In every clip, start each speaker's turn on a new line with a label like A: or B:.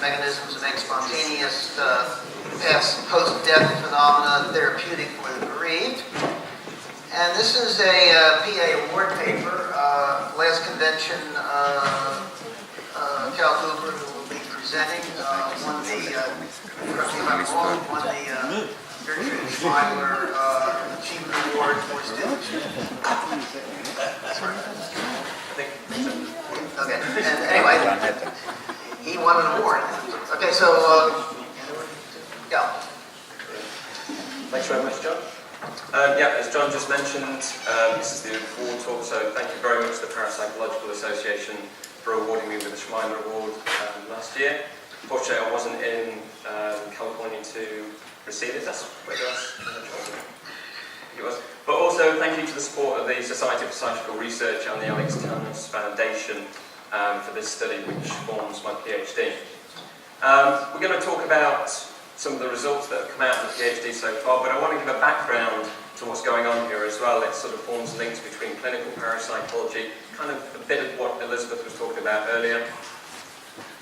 A: mechanisms of make spontaneous past post-death phenomena therapeutic with bereaved. And this is a PA award paper. Last convention, Cal Cooper, who will be presenting, won the Julian Schmeidler Student Award for students. Okay, and anyway, he won an award. Okay, so, yeah.
B: Thanks very much, John. Yeah, as John just mentioned, this is the award talk, so thank you very much to the Parapsychological Association for awarding me with the Schmeidler Award last year. Fortunately, I wasn't in California to receive it. That's where it was. But also, thank you to the support of the Society for Psychical Research and the Alex Tanners Foundation for this study, which forms my PhD. We're going to talk about some of the results that have come out of the PhD so far, but I want to give a background to what's going on here as well. It sort of forms links between clinical parapsychology, kind of a bit of what Elizabeth was talking about earlier.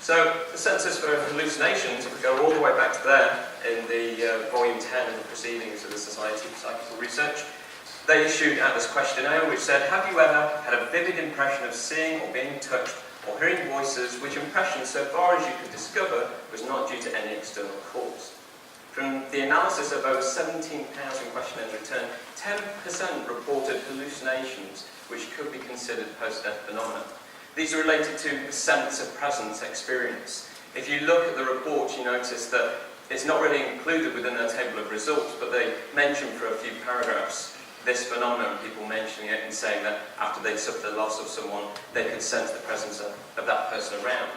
B: So, the Census for Hallucinations, if we go all the way back to there, in the volume 10 of the Proceedings of the Society for Psychical Research, they issued out this questionnaire which said, have you ever had a vivid impression of seeing or being touched or hearing voices, which impression, so far as you could discover, was not due to any external cause? From the analysis of over 17,000 questionnaires returned, 10% reported hallucinations which could be considered post-death phenomena. These are related to the sense of presence experience. If you look at the report, you notice that it's not really included within their table of results, but they mention for a few paragraphs this phenomenon, people mentioning it and saying that after they'd suffered the loss of someone, they could sense the presence of that person around.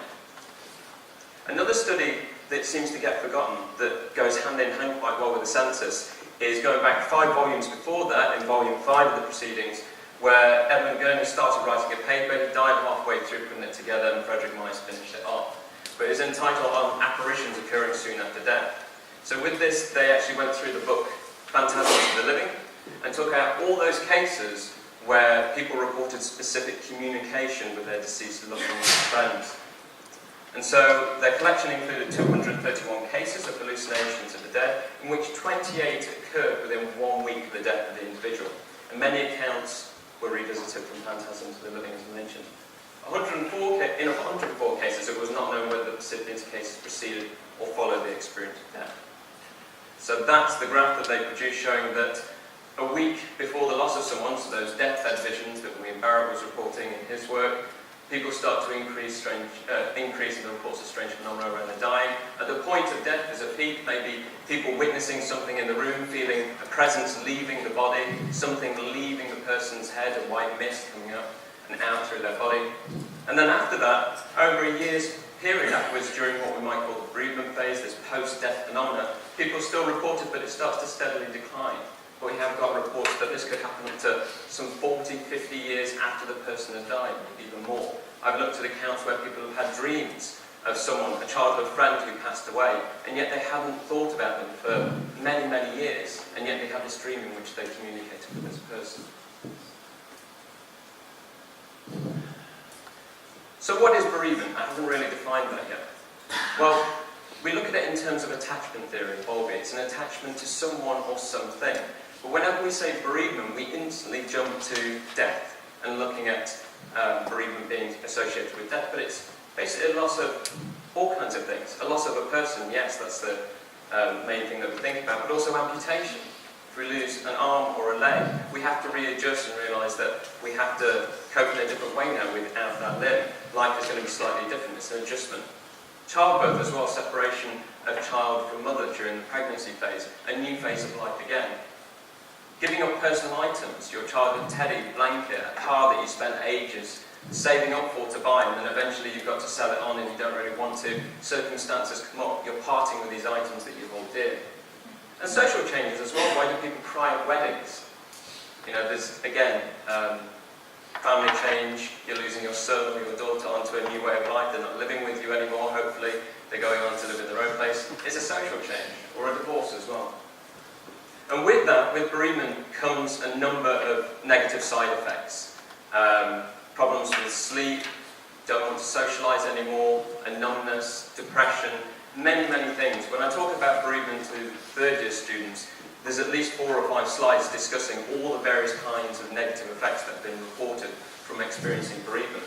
B: Another study that seems to get forgotten, that goes hand in hand quite well with the census, is going back 5 volumes before that, in volume 5 of the Proceedings, where Edmund Gurney started writing a paper. He died halfway through putting it together, and Frederick Mice finished it off. But it was entitled on apparitions occurring soon after death. So with this, they actually went through the book Phantasms of the Living, and took out all those cases where people reported specific communication with their deceased loved ones and friends. And so their collection included 231 cases of hallucinations of the dead, in which 28 occurred within 1 week of the death of the individual. And many accounts were revisited from Phantasms of the Living, as mentioned. In 104 cases, it was not known whether the recipient's cases preceded or followed the experience of death. So that's the graph that they produced, showing that a week before the loss of someone, so those deathbed visions that William Barrett was reporting in his work, people start to increase in the reports of strange phenomena around the dying. At the point of death, there's a peak, maybe people witnessing something in the room, feeling a presence leaving the body, something leaving the person's head, a white mist coming up and out through their body. And then after that, over a year's period afterwards, during what we might call the bereavement phase, this post-death phenomena, people still report it, but it starts to steadily decline. But we have got reports that this could happen up to some 40, 50 years after the person has died, even more. I've looked at accounts where people have had dreams of someone, a childhood friend who passed away, and yet they hadn't thought about them for many, many years, and yet they have this dream in which they communicated with this person. So what is bereavement? I haven't really defined that yet. Well, we look at it in terms of attachment theory in Bowlby. It's an attachment to someone or something. But whenever we say bereavement, we instantly jump to death and looking at bereavement being associated with death. But it's basically a loss of all kinds of things. A loss of a person, yes, that's the main thing that we think about, but also amputation. If we lose an arm or a leg, we have to readjust and realise that we have to cope in a different way now without that limb. Life is going to be slightly different. It's an adjustment. Childbirth as well, separation of child from mother during the pregnancy phase, a new phase of life again. Giving up personal items, your childhood teddy, blanket, a car that you spent ages saving up for to buy, and then eventually you've got to sell it on and you don't really want to. Circumstances come up, you're parting with these items that you hold dear. And social changes as well. Why do people cry at weddings? You know, there's, again, family change, you're losing your son or your daughter onto a new way of life, they're not living with you anymore, hopefully, they're going on to live in their own place. It's a social change, or a divorce as well. And with that, with bereavement, comes a number of negative side effects. Problems with sleep, don't want to socialise anymore, a numbness, depression, many, many things. When I talk about bereavement to third-year students, there's at least 4 or 5 slides discussing all the various kinds of negative effects that have been reported from experiencing bereavement.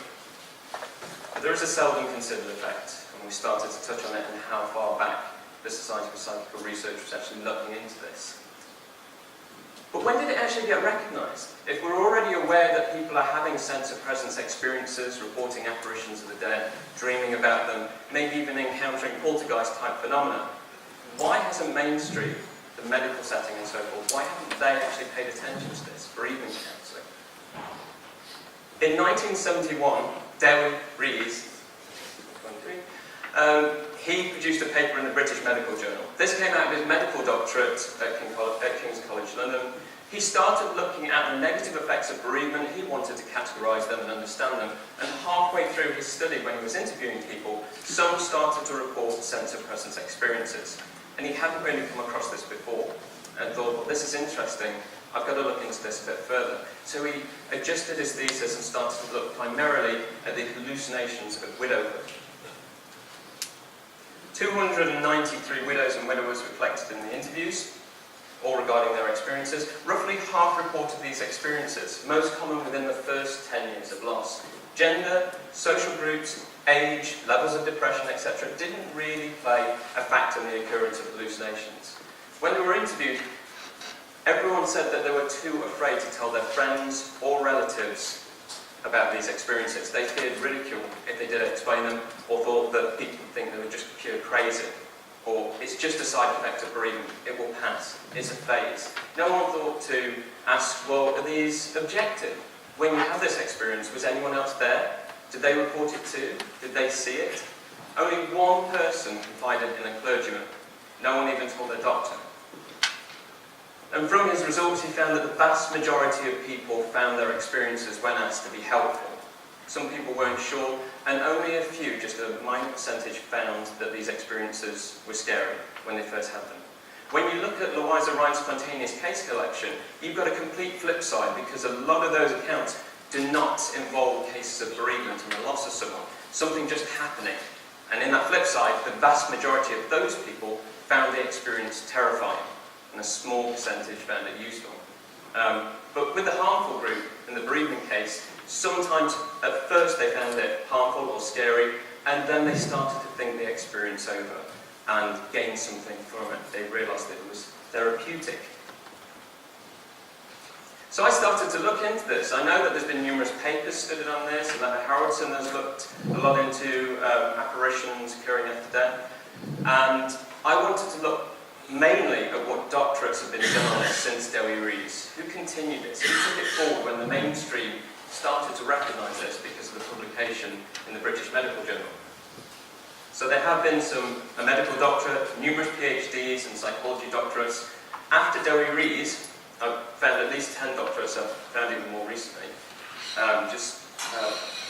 B: But there is a seldom considered effect, and we started to touch on it and how far back the Society for Psychical Research was actually looking into this. But when did it actually get recognised? If we're already aware that people are having sense of presence experiences, reporting apparitions of the dead, dreaming about them, maybe even encountering poltergeist-type phenomena, why hasn't mainstream, the medical setting and so forth, why haven't they actually paid attention to this, bereavement counselling? In 1971, Dewi Rees, he produced a paper in the British Medical Journal. This came out of his medical doctorate at King's College London. He started looking at the negative effects of bereavement. He wanted to categorise them and understand them. And halfway through his study, when he was interviewing people, some started to report sense of presence experiences. And he hadn't really come across this before and thought, well, this is interesting. I've got to look into this a bit further. So he adjusted his thesis and started to look primarily at the hallucinations of widowhood. 293 widows and widowers reflected in the interviews, all regarding their experiences. Roughly half reported these experiences, most common within the first 10 years of loss. Gender, social groups, age, levels of depression, etc. didn't really play a factor in the occurrence of hallucinations. When they were interviewed, everyone said that they were too afraid to tell their friends or relatives about these experiences. They feared ridicule if they did explain them, or thought that people would think they were just pure crazy, or it's just a side effect of bereavement, it will pass, it's a phase. No one thought to ask, well, are these objective? When you have this experience, was anyone else there? Did they report it too? Did they see it? Only one person confided in a clergyman. No one even told their doctor. And from his results, he found that the vast majority of people found their experiences, when asked, to be helpful. Some people weren't sure, and only a few, just a minor percentage, found that these experiences were scary when they first had them. When you look at Louisa Ryan's spontaneous case collection, you've got a complete flip side, because a lot of those accounts do not involve cases of bereavement and the loss of someone, something just happening. And in that flip side, the vast majority of those people found the experience terrifying, and a small percentage found it useful. But with the harmful group, in the bereavement case, sometimes at first they found it harmful or scary, and then they started to think the experience over and gain something from it. They realised that it was therapeutic. So I started to look into this. I know that there's been numerous papers studied on this, and that Haraldson has looked a lot into apparitions occurring after death. And I wanted to look mainly at what doctorates have been done on this since Dewi Rees. Who continued this? Who took it forward when the mainstream started to recognise this because of the publication in the British Medical Journal? So there have been a medical doctorate, numerous PhDs and psychology doctorates. After Dewi Rees, I've found at least 10 doctorates. I've found even more recently, just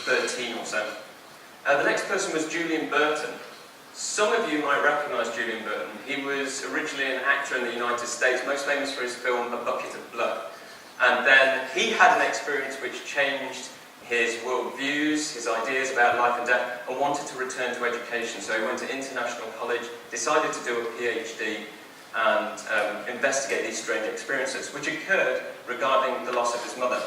B: 13 or so. The next person was Julian Burton. Some of you might recognise Julian Burton. He was originally an actor in the United States, most famous for his film A Bucket of Blood. And then he had an experience which changed his worldviews, his ideas about life and death, and wanted to return to education. So he went to international college, decided to do a PhD, and investigate these strange experiences, which occurred regarding the loss of his mother.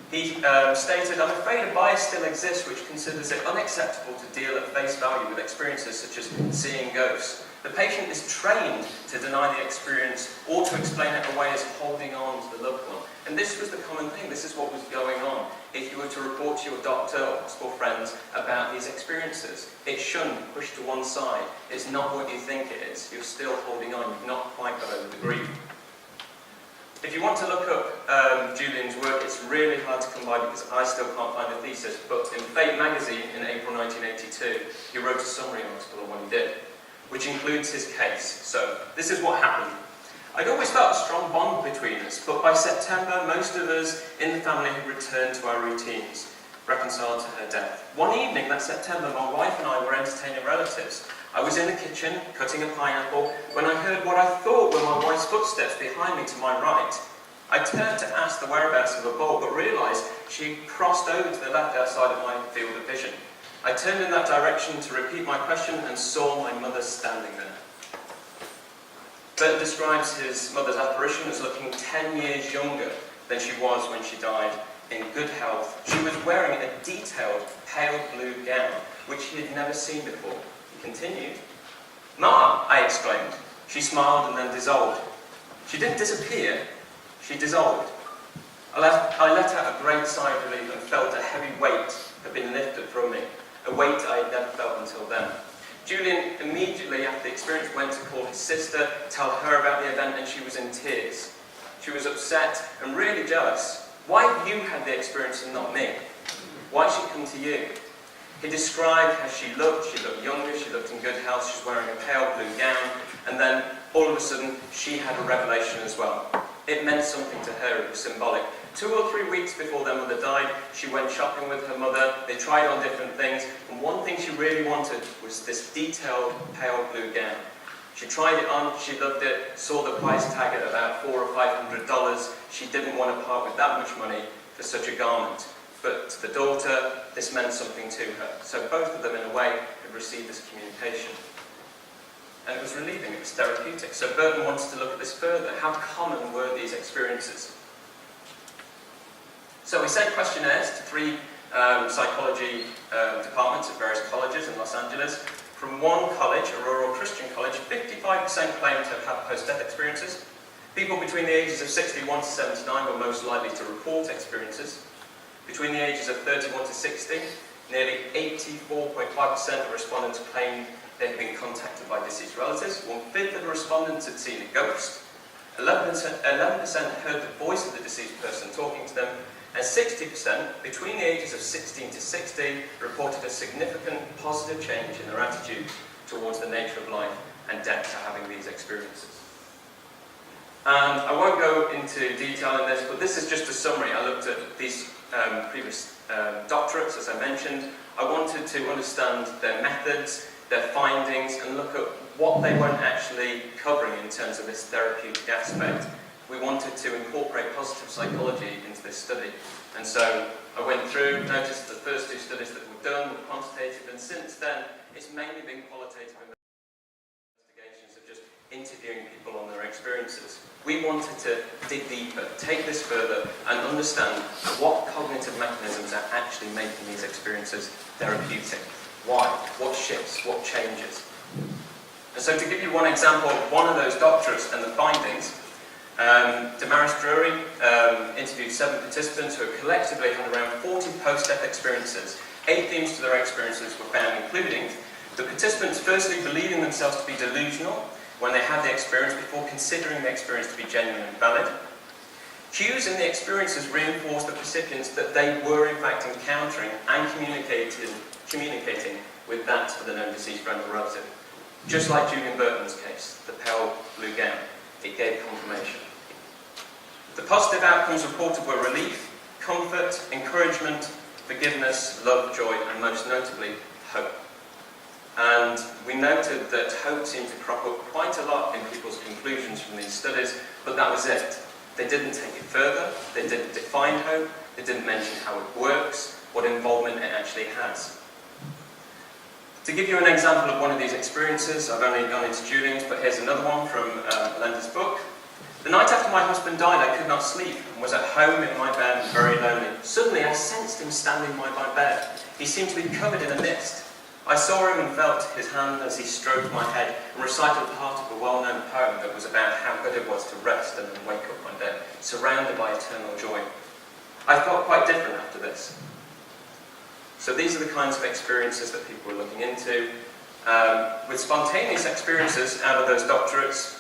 B: He stated, I'm afraid a bias still exists which considers it unacceptable to deal at face value with experiences such as seeing ghosts. The patient is trained to deny the experience or to explain it away as holding on to the loved one. And this was the common thing, this is what was going on. If you were to report to your doctor or hospital friends about these experiences, it's shunned, pushed to one side. It's not what you think it is. You're still holding on, you've not quite got over the grief. If you want to look up Julian's work, it's really hard to come by because I still can't find a thesis, but in Fate magazine in April 1982, he wrote a summary article on what he did, which includes his case. So, this is what happened. I'd always felt a strong bond between us, but by September, most of us in the family had returned to our routines, reconciled to her death. One evening that September, my wife and I were entertaining relatives. I was in the kitchen, cutting a pineapple, when I heard what I thought were my wife's footsteps behind me to my right. I turned to ask the whereabouts of a ball, but realised she crossed over to the left outside of my field of vision. I turned in that direction to repeat my question and saw my mother standing there. Burton describes his mother's apparition as looking 10 years younger than she was when she died, in good health. She was wearing a detailed pale blue gown, which he had never seen before. He continued. "Ma," I exclaimed. She smiled and then dissolved. She didn't disappear, she dissolved. I let out a great sigh of relief and felt a heavy weight had been lifted from me, a weight I had never felt until then. Julian immediately after the experience went to call his sister, tell her about the event, and she was in tears. She was upset and really jealous. Why have you had the experience and not me? Why should she come to you? He described how she looked younger, she looked in good health, she was wearing a pale blue gown, and then all of a sudden she had a revelation as well. It meant something to her, it was symbolic. 2 or 3 weeks before their mother died, she went shopping with her mother, they tried on different things, and one thing she really wanted was this detailed pale blue gown. She tried it on, she loved it, saw the price tag at about $400 or $500. She didn't want to part with that much money for such a garment. But to the daughter, this meant something to her. So both of them, in a way, had received this communication. And it was relieving, it was therapeutic. So Burton wants to look at this further. How common were these experiences? So we sent questionnaires to 3 psychology departments at various colleges in Los Angeles. From one college, a rural Christian college, 55% claimed to have had post-death experiences. People between the ages of 61 to 79 were most likely to report experiences. Between the ages of 31 to 60, nearly 84.5% of respondents claimed they had been contacted by deceased relatives. 1/5 of the respondents had seen a ghost. 11% heard the voice of the deceased person talking to them, and 60%, between the ages of 16 to 60, reported a significant positive change in their attitude towards the nature of life and death to having these experiences. And I won't go into detail in this, but this is just a summary. I looked at these previous doctorates, as I mentioned. I wanted to understand their methods, their findings, and look at what they weren't actually covering in terms of this therapeutic aspect. We wanted to incorporate positive psychology into this study. And so I went through, noticed the first 2 studies that were done were quantitative, and since then it's mainly been qualitative investigations of just interviewing people on their experiences. We wanted to dig deeper, take this further, and understand what cognitive mechanisms are actually making these experiences therapeutic. Why? What shifts? What changes? And so to give you one example of one of those doctorates and the findings, Damaris Drury interviewed 7 participants who collectively had around 40 post-death experiences. 8 themes to their experiences were found, including the participants firstly believing themselves to be delusional when they had the experience before considering the experience to be genuine and valid. Cues in the experiences reinforced the recipients that they were in fact encountering and communicating with that of the known deceased friend or relative. Just like Julian Burton's case, the pale blue gown, it gave confirmation. The positive outcomes reported were relief, comfort, encouragement, forgiveness, love, joy, and most notably, hope. And we noted that hope seemed to crop up quite a lot in people's conclusions from these studies, but that was it. They didn't take it further, they didn't define hope, they didn't mention how it works, what involvement it actually has. To give you an example of one of these experiences, I've only gone into Julian's, but here's another one from Linda's book. The night after my husband died, I could not sleep and was at home in my bed, very lonely. Suddenly, I sensed him standing by my bed. He seemed to be covered in a mist. I saw him and felt his hand as he stroked my head and recited part of a well-known poem that was about how good it was to rest and then wake up one day, surrounded by eternal joy. I felt quite different after this. So these are the kinds of experiences that people were looking into. With spontaneous experiences out of those doctorates,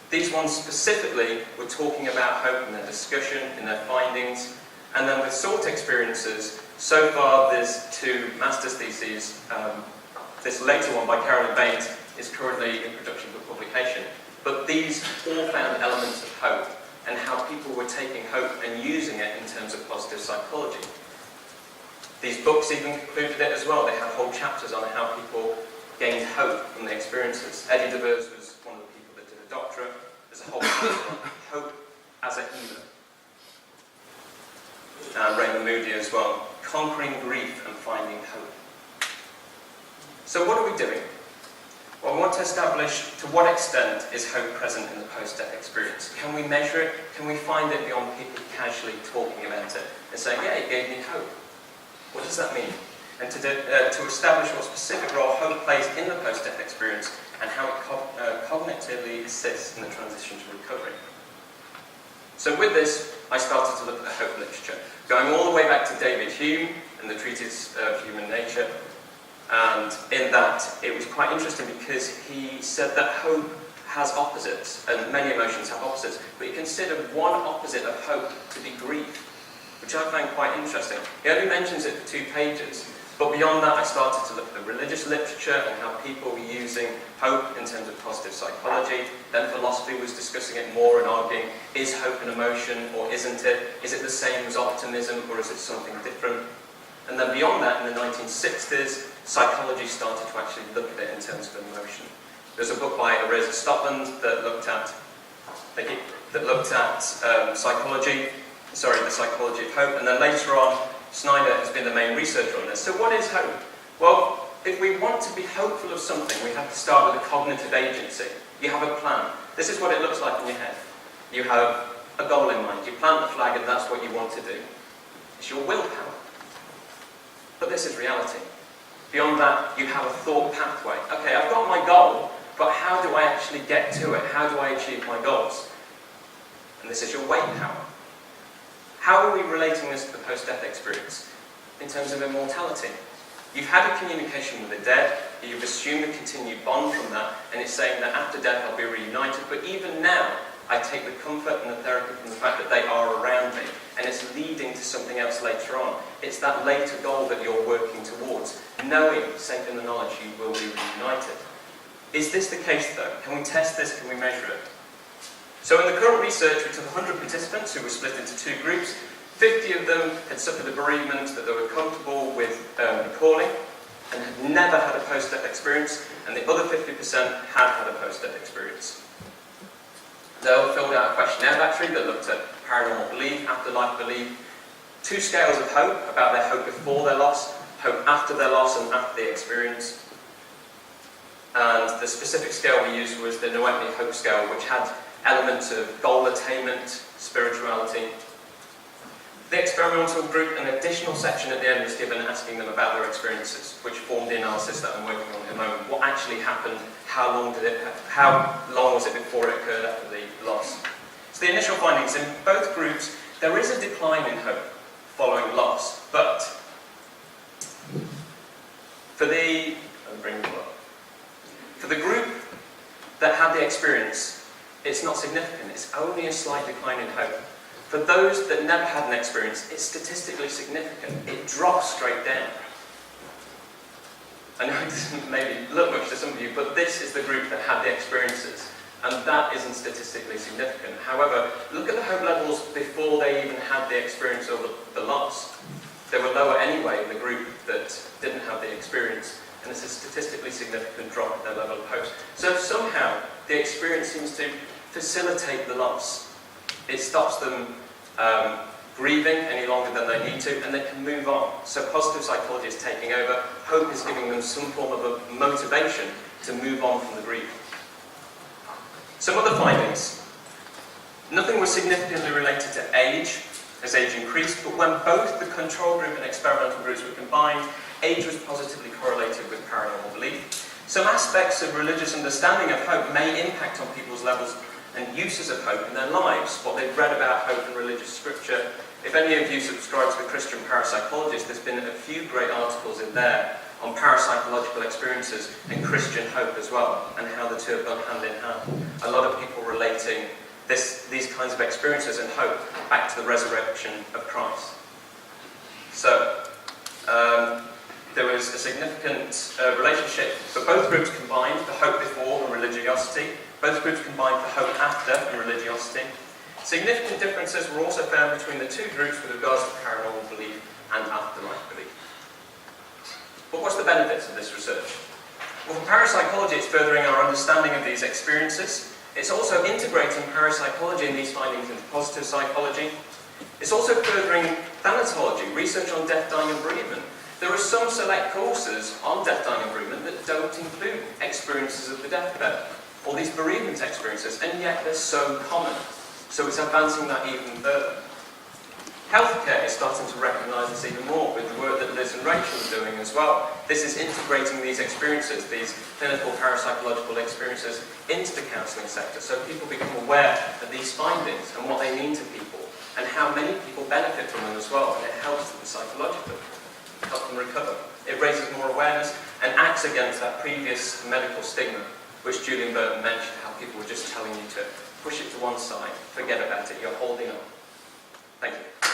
B: these ones specifically were talking about hope in their discussion, in their findings. And then with sought experiences, so far there's 2 master's theses. This later one by Callum E is currently in production for publication. But these all found elements of hope and how people were taking hope and using it in terms of positive psychology. These books even concluded it as well. They had whole chapters on how people gained hope from the experiences. Eddie DeVers was one of the people that did a doctorate. There's a whole chapter on hope as a healer. and Raymond Moody as well, Conquering Grief and Finding Hope. So what are we doing? Well, we want to establish to what extent is hope present in the post-death experience. Can we measure it? Can we find it beyond people casually talking about it and saying, yeah, it gave me hope? What does that mean? And to establish what specific role hope plays in the post-death experience and how it cognitively assists in the transition to recovery. So with this, I started to look at the hope literature, going all the way back to David Hume and the Treatise of Human Nature. And in that, it was quite interesting because he said that hope has opposites, and many emotions have opposites, but he considered one opposite of hope to be grief, which I found quite interesting. He only mentions it for 2 pages, but beyond that I started to look at the religious literature and how people were using hope in terms of positive psychology. Then philosophy was discussing it more and arguing, is hope an emotion or isn't it? Is it the same as optimism or is it something different? And then beyond that, in the 1960s, psychology started to actually look at it in terms of emotion. There's a book by Erasure Stotland that looked at psychology, the psychology of hope, and then later on, Schmeidler has been the main researcher on this. So what is hope? Well, if we want to be hopeful of something, we have to start with a cognitive agency. You have a plan. This is what it looks like in your head. You have a goal in mind. You plant the flag and that's what you want to do. It's your willpower. But this is reality. Beyond that, you have a thought pathway. Okay, I've got my goal, but how do I actually get to it? How do I achieve my goals? And this is your weight power. How are we relating this to the post-death experience? In terms of immortality. You've had a communication with the dead, you've assumed a continued bond from that, and it's saying that after death I'll be reunited, but even now, I take the comfort and the therapy from the fact that they are around me, and it's leading to something else later on. It's that later goal that you're working towards, knowing, safe in the knowledge, you will be reunited. Is this the case though? Can we test this? Can we measure it? So in the current research, we took 100 participants who were split into 2 groups. 50 of them had suffered a bereavement that they were comfortable with recalling and had never had a post-death experience, and the other 50% had had a post-death experience. They all filled out a questionnaire battery that looked at paranormal belief, afterlife belief, 2 scales of hope about their hope before their loss, hope after their loss and after the experience. And the specific scale we used was the Noetni Hope Scale, which had elements of goal attainment, spirituality. The experimental group, an additional section at the end was given asking them about their experiences, which formed the analysis that I'm working on at the moment. What actually happened? How long was it before it occurred after the loss? So the initial findings in both groups, there is a decline in hope following loss, but for the group that had the experience, it's not significant. It's only a slight decline in hope. For those that never had an experience, it's statistically significant. It drops straight down. I know it doesn't maybe look much to some of you, but this is the group that had the experiences, and that isn't statistically significant. However, look at the hope levels before they even had the experience or the loss. They were lower anyway in the group that didn't have the experience, and it's a statistically significant drop in their level of hope. So somehow, the experience seems to facilitate the loss. It stops them grieving any longer than they need to, and they can move on. So positive psychology is taking over. Hope is giving them some form of a motivation to move on from the grief. Some other findings. Nothing was significantly related to age as age increased, but when both the control group and experimental groups were combined, age was positively correlated with paranormal belief. Some aspects of religious understanding of hope may impact on people's levels and uses of hope in their lives, what they've read about hope in religious scripture. If any of you subscribe to the Christian Parapsychologist, there's been a few great articles in there on parapsychological experiences and Christian hope as well, and how the two have gone hand in hand. A lot of people relating these kinds of experiences and hope back to the resurrection of Christ. So, there was a significant relationship, but both groups combined for hope before and religiosity. Both groups combined for hope after and religiosity. Significant differences were also found between the two groups with regards to paranormal belief and afterlife belief. But what's the benefits of this research? Well, for parapsychology, it's furthering our understanding of these experiences. It's also integrating parapsychology and these findings into positive psychology. It's also furthering thanatology, research on death, dying and bereavement. There are some select courses on death, dying and bereavement that don't include experiences of the deathbed, or these bereavement experiences, and yet they're so common. So it's advancing that even further. Healthcare is starting to recognise this even more with the work that Liz and Rachel are doing as well. This is integrating these experiences, these clinical parapsychological experiences, into the counselling sector, so people become aware of these findings and what they mean to people, and how many people benefit from them as well, and it helps them psychologically, help them recover. It raises more awareness and acts against that previous medical stigma, which Julian Burton mentioned, how people were just telling you to push it to one side, forget about it, you're holding on. Thank you.